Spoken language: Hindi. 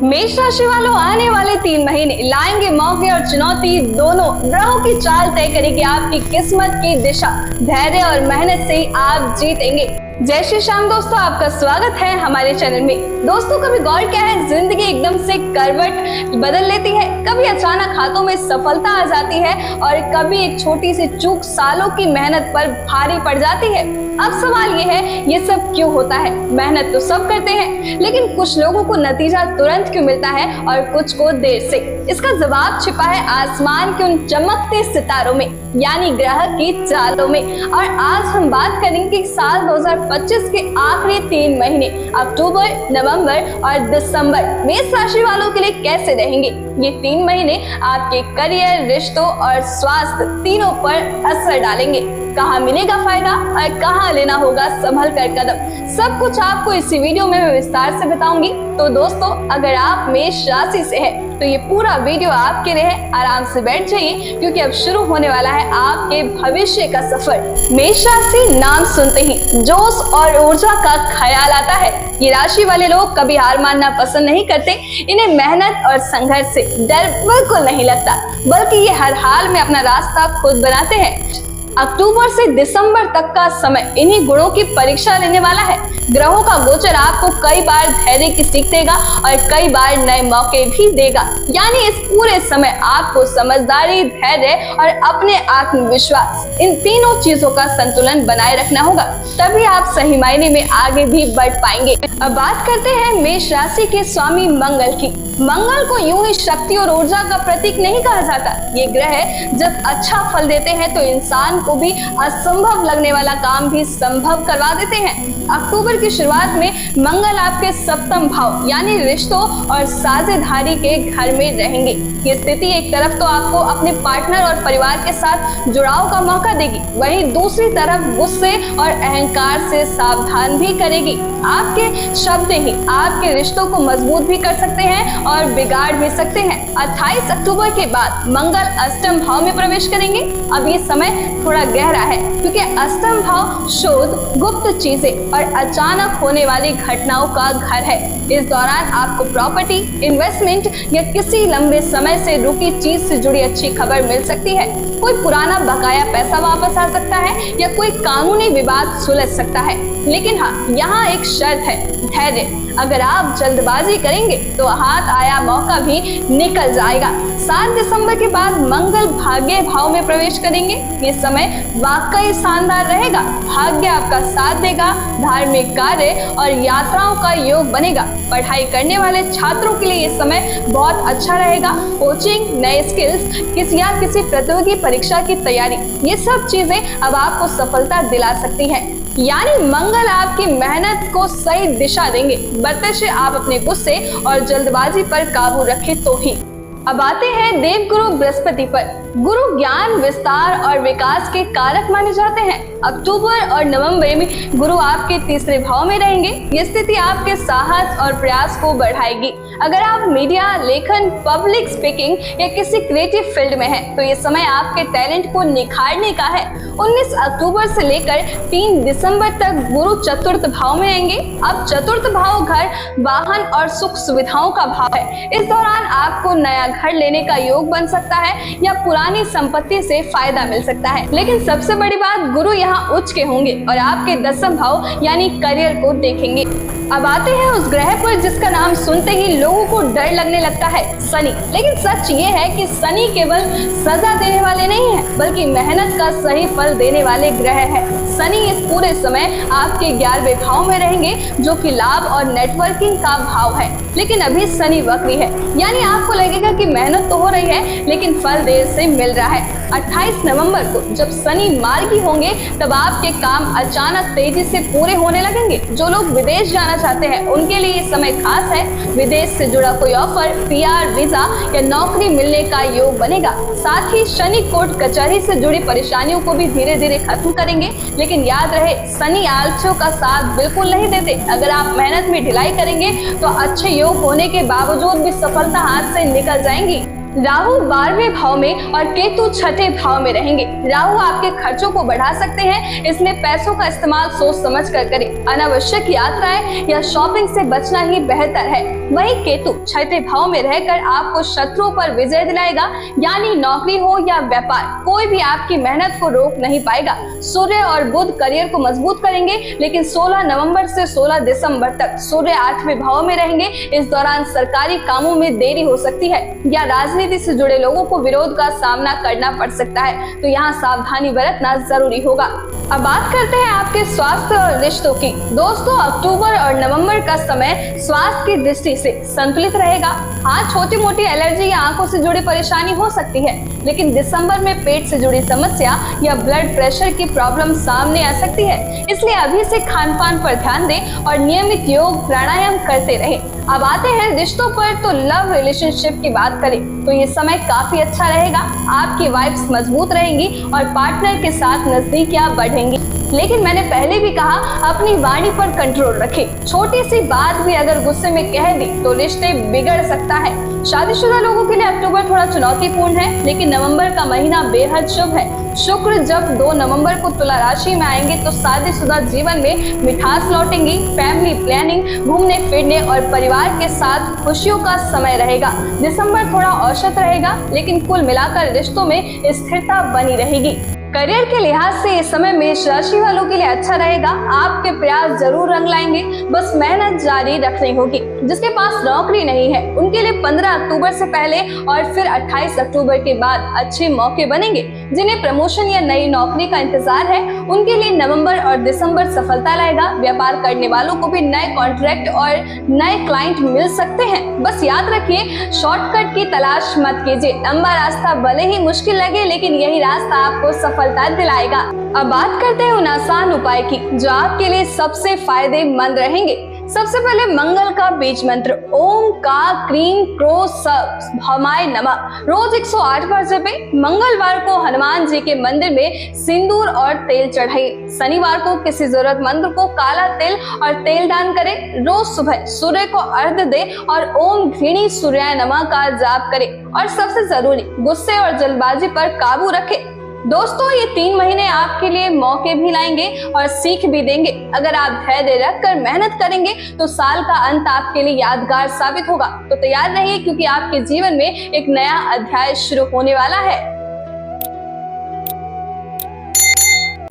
मेष राशि वालों, आने वाले 3 महीने लाएंगे मौके और चुनौती। दोनों ग्रहों की चाल तय करेगी आपकी किस्मत की दिशा। धैर्य और मेहनत से ही आप जीतेंगे। जय श्री श्याम दोस्तों, आपका स्वागत है हमारे चैनल में। दोस्तों, कभी गौर किया है, जिंदगी एकदम से करवट बदल लेती है। कभी अचानक हाथों में सफलता आ जाती है और कभी एक छोटी सी चूक सालों की मेहनत पर भारी पड़ जाती है। अब सवाल ये है, ये सब क्यों होता है? मेहनत तो सब करते हैं, लेकिन कुछ लोगों को नतीजा तुरंत क्यों मिलता है और कुछ को देर से? इसका जवाब छिपा है आसमान के उन चमकते सितारों में, यानी ग्रह की चालों में। और आज हम बात करेंगे साल 2025 के आखिरी 3 महीने अक्टूबर, नवंबर और दिसंबर मेष राशि वालों के लिए कैसे रहेंगे। ये 3 महीने आपके करियर, रिश्तों और स्वास्थ्य तीनों पर असर डालेंगे। कहाँ मिलेगा फायदा और कहाँ लेना होगा संभल कर कदम, सब कुछ आपको इसी वीडियो में मैं विस्तार से बताऊंगी। तो दोस्तों, अगर आप मेष राशि से हैं तो ये पूरा वीडियो आपके लिए है। आराम से बैठ जाइए, क्योंकि अब शुरू होने वाला है आपके भविष्य का सफर। मेष राशि नाम सुनते ही जोश और ऊर्जा का ख्याल आता है। ये राशि वाले लोग कभी हार मानना पसंद नहीं करते। इन्हें मेहनत और संघर्ष से डर बिल्कुल नहीं लगता, बल्कि ये हर हाल में अपना रास्ता खुद बनाते हैं। अक्टूबर से दिसंबर तक का समय इन्हीं गुणों की परीक्षा लेने वाला है। ग्रहों का गोचर आपको कई बार धैर्य की सीख देगा और कई बार नए मौके भी देगा। यानी इस पूरे समय आपको समझदारी, धैर्य और अपने आत्मविश्वास, इन तीनों चीजों का संतुलन बनाए रखना होगा, तभी आप सही मायने में आगे भी बढ़ पाएंगे। अब बात करते हैं मेष राशि के स्वामी मंगल की। मंगल को यूं ही शक्ति और ऊर्जा का प्रतीक नहीं कहा जाता। ये ग्रह जब अच्छा फल देते हैं तो इंसान को भी असंभव लगने वाला काम भी संभव करवा देते हैं। अक्टूबर की शुरुआत में मंगल आपके सप्तम भाव यानी रिश्तों और साझेदारी के घर में रहेंगे। ये स्थिति एक तरफ तो आपको अपने पार्टनर और परिवार के साथ जुड़ाव का मौका देगी, वहीं दूसरी तरफ गुस्से और अहंकार से सावधान भी करेगी। आपके शब्द ही आपके रिश्तों को मजबूत भी कर सकते हैं और बिगाड़ भी सकते हैं। 28 अक्टूबर के बाद मंगल अष्टम भाव में प्रवेश करेंगे। अब ये समय थोड़ा गहरा है, क्योंकि अष्टम भाव शोध, गुप्त चीजें और अचानक होने वाली घटनाओं का घर है। इस दौरान आपको प्रॉपर्टी, इन्वेस्टमेंट या किसी लंबे समय से रुकी चीज से जुड़ी अच्छी खबर मिल सकती है। कोई पुराना बकाया पैसा वापस आ सकता है या कोई कानूनी विवाद सुलझ सकता है। लेकिन हाँ, यहाँ एक शर्त है, धैर्य। अगर आप जल्दबाजी करेंगे तो हाथ आया मौका भी निकल जाएगा। 7 दिसंबर के बाद मंगल भाग्य भाव में प्रवेश करेंगे। ये समय वाकई शानदार रहेगा। भाग्य आपका साथ देगा, धार्मिक कार्य और यात्राओं का योग बनेगा। पढ़ाई करने वाले छात्रों के लिए ये समय बहुत अच्छा रहेगा। कोचिंग, नए स्किल्स, किसी प्रतियोगी परीक्षा की तैयारी, ये सब चीजें अब आपको सफलता दिला सकती हैं। यानी मंगल आपकी मेहनत को सही दिशा देंगे, बशर्ते आप अपने गुस्से और जल्दबाजी पर काबू रखें तो ही। अब आते हैं देवगुरु बृहस्पति पर। गुरु ज्ञान, विस्तार और विकास के कारक माने जाते हैं। अक्टूबर और नवंबर में गुरु आपके तीसरे भाव में रहेंगे। ये स्थिति आपके साहस और प्रयास को बढ़ाएगी। अगर आप मीडिया, लेखन, पब्लिक स्पीकिंग या किसी क्रिएटिव फील्ड में हैं, तो ये समय आपके टैलेंट को निखारने का है। 19 अक्टूबर से लेकर 3 दिसंबर तक गुरु चतुर्थ भाव में रहेंगे। अब चतुर्थ भाव घर, वाहन और सुख सुविधाओं का भाव है। इस दौरान आपको नया घर लेने का योग बन सकता है या पुरानी संपत्ति से फायदा मिल सकता है। लेकिन सबसे बड़ी बात, गुरु यहाँ उच्च के होंगे और आपके 10वें भाव यानी करियर को देखेंगे। अब आते हैं उस ग्रह पर जिसका नाम सुनते ही लोगों को डर लगने लगता है, शनि। लेकिन सच ये है कि शनि केवल सजा देने वाले नहीं है, बल्कि मेहनत का सही फल देने वाले ग्रह है। शनि इस पूरे समय आपके 11वें भाव में रहेंगे, जो कि लाभ और नेटवर्किंग का भाव है। लेकिन अभी शनि वक्री है, यानी आपको लगेगा कि मेहनत तो हो रही है, लेकिन फल देर से मिल रहा है। 28 नवंबर को जब शनि मार्गी होंगे, तब आपके काम अचानक तेजी से पूरे होने लगेंगे। जो लोग विदेश जाना चाहते हैं, उनके लिए ये समय खास है। विदेश से जुड़ा कोई ऑफर, PR, वीजा या नौकरी मिलने का योग बनेगा। साथ ही शनि कोर्ट कचहरी से जुड़ी परेशानियों को भी धीरे धीरे खत्म करेंगे। लेकिन याद रहे, शनि आलस्यों का साथ बिल्कुल नहीं देते। अगर आप मेहनत में ढिलाई करेंगे तो अच्छे योग होने के बावजूद भी सफलता हाथ से निकल जाएंगी। राहु 12वें भाव में और केतु 6ठे भाव में रहेंगे। राहु आपके खर्चों को बढ़ा सकते हैं, इसलिए पैसों का इस्तेमाल सोच समझ कर करें। अनावश्यक यात्राएं या शॉपिंग से बचना ही बेहतर है। वहीं केतु 6ठे भाव में रहकर आपको शत्रुओं पर विजय दिलाएगा, यानी नौकरी हो या व्यापार, कोई भी आपकी मेहनत को रोक नहीं पाएगा। सूर्य और बुध करियर को मजबूत करेंगे, लेकिन 16 नवंबर से 16 दिसंबर तक सूर्य 8वें भाव में रहेंगे। इस दौरान सरकारी कामों में देरी हो सकती है या राजनीति से जुड़े लोगों को विरोध का सामना करना पड़ सकता है, तो यहाँ सावधानी बरतना जरूरी होगा। अब बात करते हैं आपके स्वास्थ्य और रिश्तों की। दोस्तों, अक्टूबर और नवंबर का समय स्वास्थ्य की दृष्टि से संतुलित रहेगा। हाँ, छोटी मोटी एलर्जी या आंखों से जुड़ी परेशानी हो सकती है, लेकिन दिसंबर में पेट से जुड़ी समस्या या ब्लड प्रेशर की प्रॉब्लम सामने आ सकती है। इसलिए अभी से खान पान पर ध्यान दें और नियमित योग प्राणायाम करते रहें। अब आते हैं रिश्तों पर, तो लव रिलेशनशिप की बात करें तो ये समय काफी अच्छा रहेगा। आपकी वाइब्स मजबूत रहेंगी और पार्टनर के साथ नजदीकियां बढ़ेंगी। लेकिन मैंने पहले भी कहा, अपनी वाणी पर कंट्रोल रखें। छोटी सी बात भी अगर गुस्से में कह दी तो रिश्ते बिगड़ सकता है। शादीशुदा लोगों के लिए अक्टूबर थोड़ा चुनौतीपूर्ण है, लेकिन नवंबर का महीना बेहद शुभ है। शुक्र जब 2 नवंबर को तुला राशि में आएंगे तो शादीशुदा जीवन में मिठास लौटेंगी। फैमिली प्लानिंग, घूमने फिरने और परिवार के साथ खुशियों का समय रहेगा। दिसंबर थोड़ा औसत रहेगा, लेकिन कुल मिलाकर रिश्तों में स्थिरता बनी रहेगी। करियर के लिहाज से इस समय मेष राशि वालों के लिए अच्छा रहेगा। आपके प्रयास जरूर रंग लाएंगे, बस मेहनत जारी रखनी होगी। जिसके पास नौकरी नहीं है उनके लिए 15 अक्टूबर से पहले और फिर 28 अक्टूबर के बाद अच्छे मौके बनेंगे। जिन्हें प्रमोशन या नई नौकरी का इंतजार है उनके लिए नवंबर और दिसंबर सफलता लाएगा। व्यापार करने वालों को भी नए कॉन्ट्रैक्ट और नए क्लाइंट मिल सकते हैं। बस याद रखिए, शॉर्टकट की तलाश मत कीजिए। लंबा रास्ता भले ही मुश्किल लगे, लेकिन यही रास्ता आपको सफलता दिलाएगा। अब बात करते हैं उन आसान उपाय की जो आपके लिए सबसे फायदेमंद रहेंगे। सबसे पहले मंगल का बीज मंत्र ओम का क्रीम क्रो भमाय नमः रोज 108 बार जपें। मंगलवार को हनुमान जी के मंदिर में सिंदूर और तेल चढ़ाइए। शनिवार को किसी जरूरतमंद को काला तिल और तेल दान करें। रोज सुबह सूर्य को अर्घ्य दे और ओम घृणी सूर्याय नमः का जाप करें। और सबसे जरूरी, गुस्से और जल्दबाजी पर काबू रखें। दोस्तों, ये 3 महीने आपके लिए मौके भी लाएंगे और सीख भी देंगे। अगर आप धैर्य रखकर मेहनत करेंगे तो साल का अंत आपके लिए यादगार साबित होगा। तो तैयार रहिए, क्योंकि आपके जीवन में एक नया अध्याय शुरू होने वाला है।